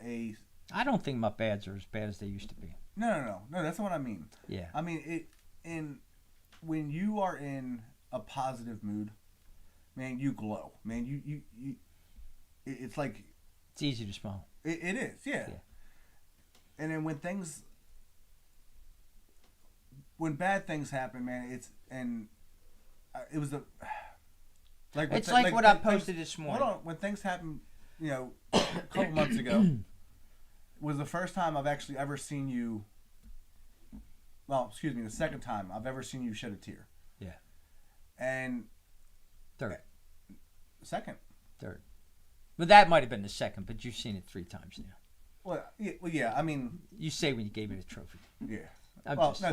a... I don't think my bads are as bad as they used to be. No, that's not what I mean. Yeah. I mean, when you are in a positive mood, man, you glow. Man, you it's like... It's easy to smile. It is, yeah. And then when bad things happen, man, it was a... It's like what I posted this morning. Hold on. When things happen, a couple months ago, was the first time I've actually ever seen you. Well, excuse me, the second time I've ever seen you shed a tear. Yeah. And Third. Second. Third. Well, that might have been the second, but you've seen it 3 times now. Well, yeah. I mean, you say when you gave me the trophy. Yeah. That was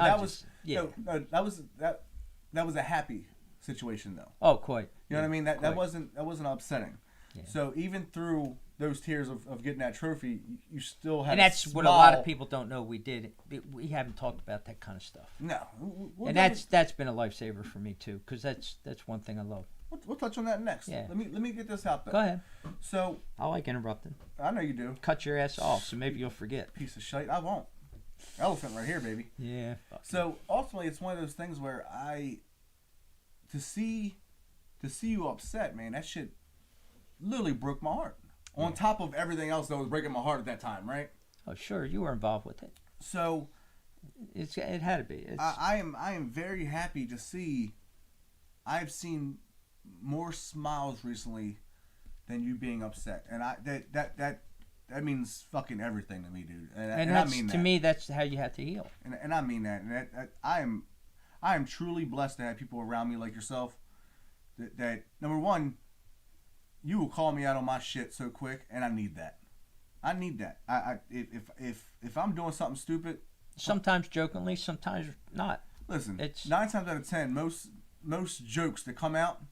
a happy situation though. Oh, quite. You know what I mean? That wasn't upsetting. Yeah. So even through those tears of getting that trophy, you still had. And that's what a lot of people don't know. We did. We haven't talked about that kind of stuff. No. And that's been a lifesaver for me too, because that's one thing I love. We'll touch on that next. Yeah. Let me get this out there. Go ahead. So I like interrupting. I know you do. Cut your ass off, so maybe you'll forget. Piece of shit. I won't. Elephant right here, baby. Yeah. So ultimately, it's one of those things where to see you upset, man, that shit literally broke my heart. Yeah. On top of everything else that was breaking my heart at that time, right? Oh, sure, you were involved with it. So it had to be. I am very happy to see. I've seen more smiles recently than you being upset, and that means fucking everything to me, dude. And I mean that. To me, that's how you have to heal. And I mean that. And I am truly blessed to have people around me like yourself. That number one, you will call me out on my shit so quick, and I need that. I need that. If I'm doing something stupid, sometimes jokingly, sometimes not. Listen, it's 9 times out of 10, most jokes that come out,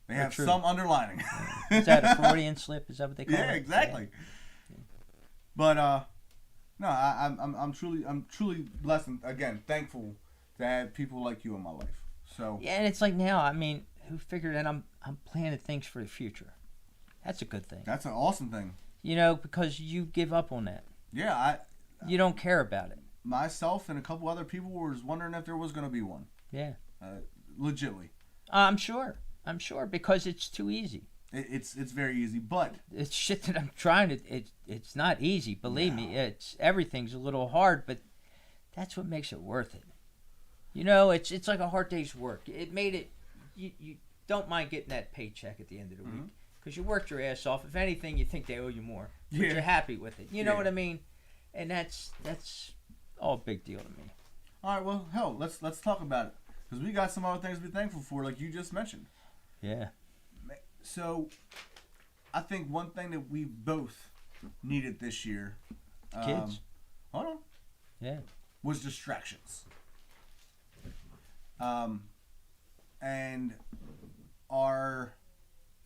they have true. some underlining. Is that a Freudian slip? Is that what they call it? Yeah, exactly. Yeah. But no, I'm truly blessed and again thankful to have people like you in my life. So yeah, and it's like now, I mean, who figured that I'm planning things for the future? That's a good thing. That's an awesome thing. You know, because you give up on that. Yeah, you don't care about it. Myself and a couple other people were wondering if there was going to be one. Yeah. Legitly. I'm sure, because it's too easy. It's very easy, but it's shit that I'm trying to. It's not easy. Believe me, everything's a little hard, but that's what makes it worth it. You know, it's like a hard day's work. It made it. You don't mind getting that paycheck at the end of the week because you worked your ass off. If anything, you think they owe you more, but you're happy with it. You know what I mean? And that's all a big deal to me. All right, well, hell, let's talk about it because we got some other things to be thankful for, like you just mentioned. Yeah. So, I think one thing that we both needed this year, kids. Hold on. Yeah. Was distractions. And our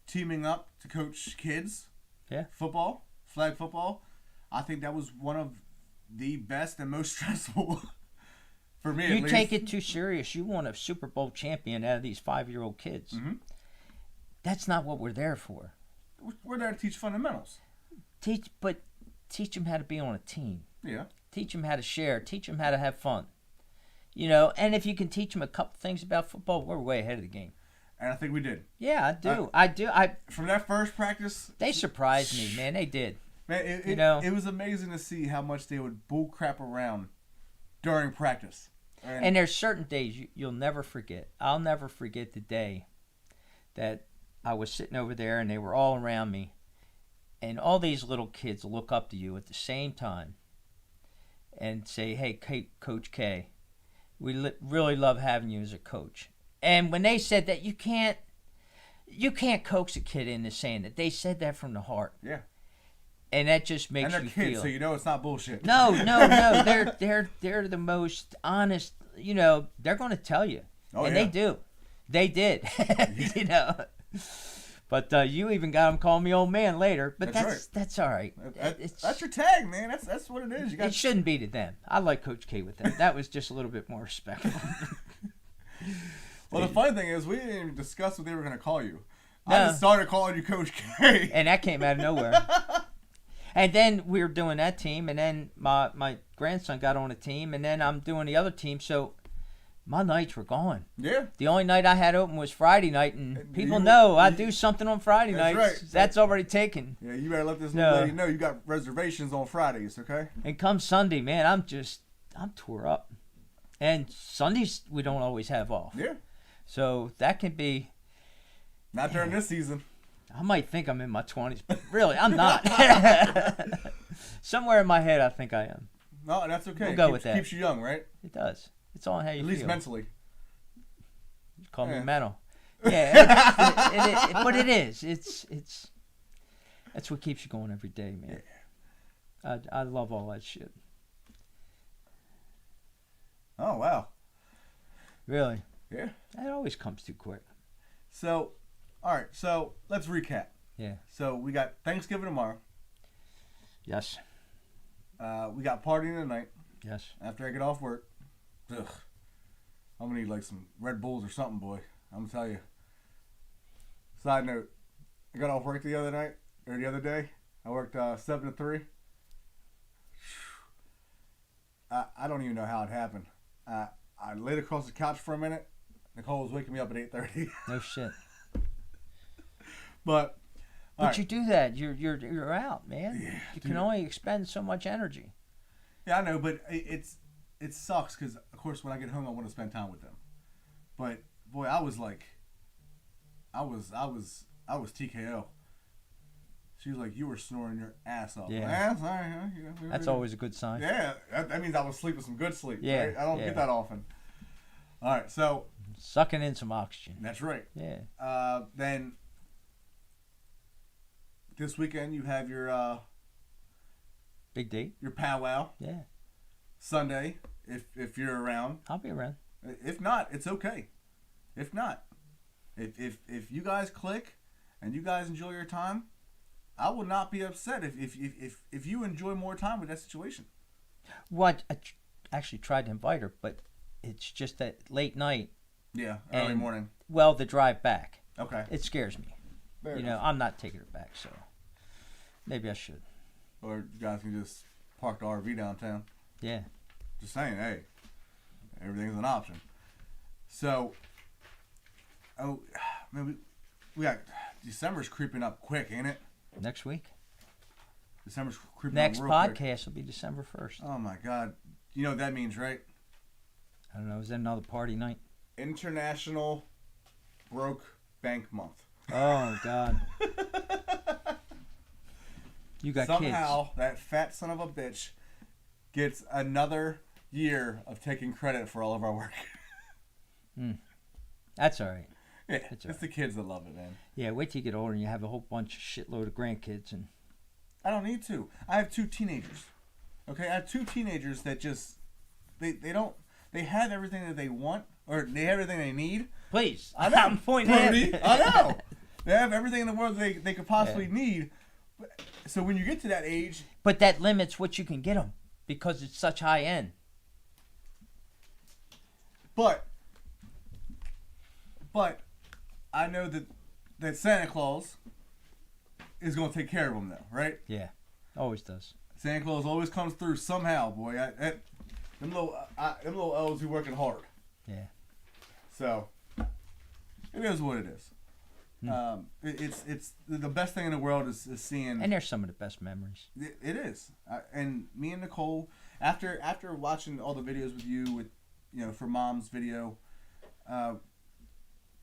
teaming up to coach kids. Yeah. Football, flag football. I think that was one of the best and most stressful for me. You take it too serious. You want a Super Bowl champion out of these 5-year-old kids. Mm-hmm. That's not what we're there for. We're there to teach fundamentals. Teach them how to be on a team. Yeah. Teach them how to share. Teach them how to have fun. You know, and if you can teach them a couple things about football, we're way ahead of the game. And I think we did. Yeah, I do. From that first practice, they surprised me, man. They did. Man, it was amazing to see how much they would bull crap around during practice. And there's certain days you'll never forget. I'll never forget the day that I was sitting over there and they were all around me, and all these little kids look up to you at the same time and say, "Hey, Coach K, we really love having you as a coach." And when they said that, you can't coax a kid into saying that. They said that from the heart. Yeah. And that just makes you feel. And they're kids, so you know it's not bullshit. No. They're the most honest. You know, they're going to tell you. Oh, and yeah. they do. They did. You know. But you even got them calling me old man later. But that's all right. That's your tag, man. That's what it is. It shouldn't be to them. I like Coach K with them. That was just a little bit more respectful. Well, the funny thing is, we didn't even discuss what they were going to call you. No. I just started calling you Coach K. And that came out of nowhere. And then we were doing that team, and then my grandson got on a team, and then I'm doing the other team, so my nights were gone. Yeah. The only night I had open was Friday night, and people know I do something on Friday nights. Right. That's already taken. Yeah, you better let this lady know you got reservations on Fridays, okay? And come Sunday, man, I'm tore up. And Sundays we don't always have off. Yeah. So that can be... Not during this season. I might think I'm in my 20s, but really, I'm not. Somewhere in my head, I think I am. No, that's okay. We'll go with that. Keeps you young, right? It does. It's all how you At feel. least mentally. Call me Yeah. mental. Yeah, but it is. It's that's what keeps you going every day, man. I love all that shit. Oh, wow. Really? Yeah. It always comes too quick. So, all right. So, let's recap. Yeah. So, we got Thanksgiving tomorrow. Yes. We got partying tonight Yes. after I get off work. Ugh. I'm going to need like some Red Bulls or something, boy. I'm going to tell you. Side note. I got off work the other day. I worked 7 to 3. I don't even know how it happened. I laid across the couch for a minute. Nicole was waking me up at 8:30. No shit. But you do that. You're out, man. Yeah, you dude. can only expend so much energy. Yeah, I know, but it sucks because of course when I get home I want to spend time with them. But boy, I was TKO. She was like, you were snoring your ass off. Yeah. Like, sorry, huh? That's always a good sign. Yeah, that means I was sleeping some good sleep. Yeah, Right? I don't yeah. get that often. All right, so Sucking in some oxygen. that's right. Yeah. Then this weekend you have your Big date. your powwow. Yeah. Sunday, if you're around. I'll be around. If not, it's okay. If not, if you guys click and you guys enjoy your time, I will not be upset if you enjoy more time with that situation. What? I actually tried to invite her, but it's just that late night. Yeah, early And- morning. Well, the drive back. Okay. It scares me. Fair You enough. know, I'm not taking her back, so maybe I should. Or you guys can just park the RV downtown. Yeah. Just saying, hey, everything's an option. So, oh, man, we got December's creeping up quick, ain't it? Next week. December's creeping Next up real quick. podcast will be December 1st. Oh my God, you know what that means, right? I don't know. Is that another party night? International Broke Bank Month. Oh God. You got Somehow that fat son of a bitch gets another year of taking credit for all of our work. kids. That's all right. Yeah, It's it's the kids that love it, man. Yeah. Wait till you get older and you have a whole bunch of shitload of grandkids and. I don't need to. I have 2 teenagers. Okay, I have 2 teenagers that just they have everything that they want or they have everything they need. Please. I know. I'm pointing at Brody, I know. They have everything in the world they could possibly Yeah. need. So when you get to that age, But that limits what you can get them because it's such high end. but I know that Santa Claus is going to take care of them though, right? Yeah. Always does. Santa Claus always comes through somehow, boy. Them little elves are working hard. Yeah. So it is what it is. It's the best thing in the world is seeing. And they're some of the best memories. It is. And me and Nicole, after watching all the videos with you, for Mom's video,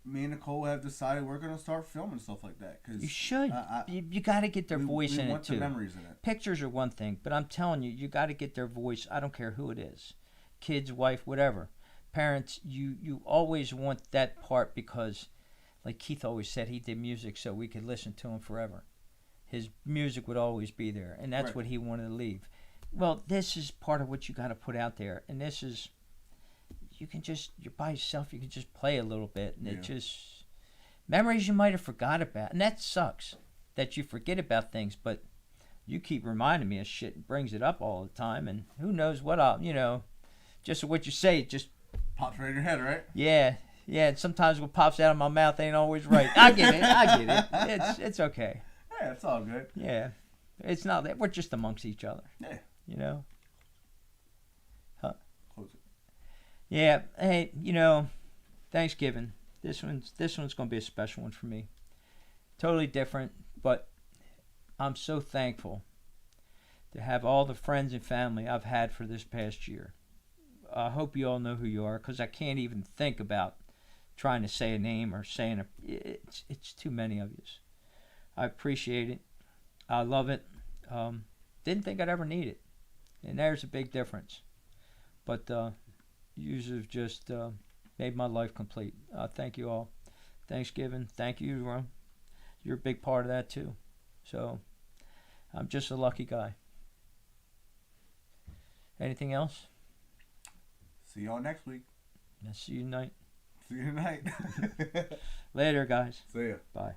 me and Nicole have decided we're gonna start filming stuff like that. Cause You should. You got to get their voice in it want the too. memories in it. Pictures are one thing, but I'm telling you, you got to get their voice. I don't care who it is, kids, wife, whatever. Parents, you always want that part because, like Keith always said, he did music so we could listen to him forever. His music would always be there, and that's Right. what he wanted to leave. Well, this is part of what you got to put out there, and this is, you're by yourself, you can just play a little bit, and it just, memories you might have forgot about, and that sucks, that you forget about things, but you keep reminding me of shit and brings it up all the time, and who knows what just what you say, just, Pops right in your head, right? yeah, and sometimes what pops out of my mouth ain't always right. I get it, it's okay. Yeah, it's all good. Yeah, it's not that we're just amongst each other. Yeah. Close it. Yeah. Hey, Thanksgiving. This one's gonna be a special one for me. Totally different, but I'm so thankful to have all the friends and family I've had for this past year. I hope you all know who you are, because I can't even think about trying to say a name or saying it's too many of you. I appreciate it. I love it. Didn't think I'd ever need it, and there's a big difference. But you have just made my life complete. Thank you all. Thanksgiving. Thank you, Ron. You're a big part of that too. So I'm just a lucky guy. Anything else? See y'all next week. See you tonight. See you tonight. Later, guys. See ya. Bye.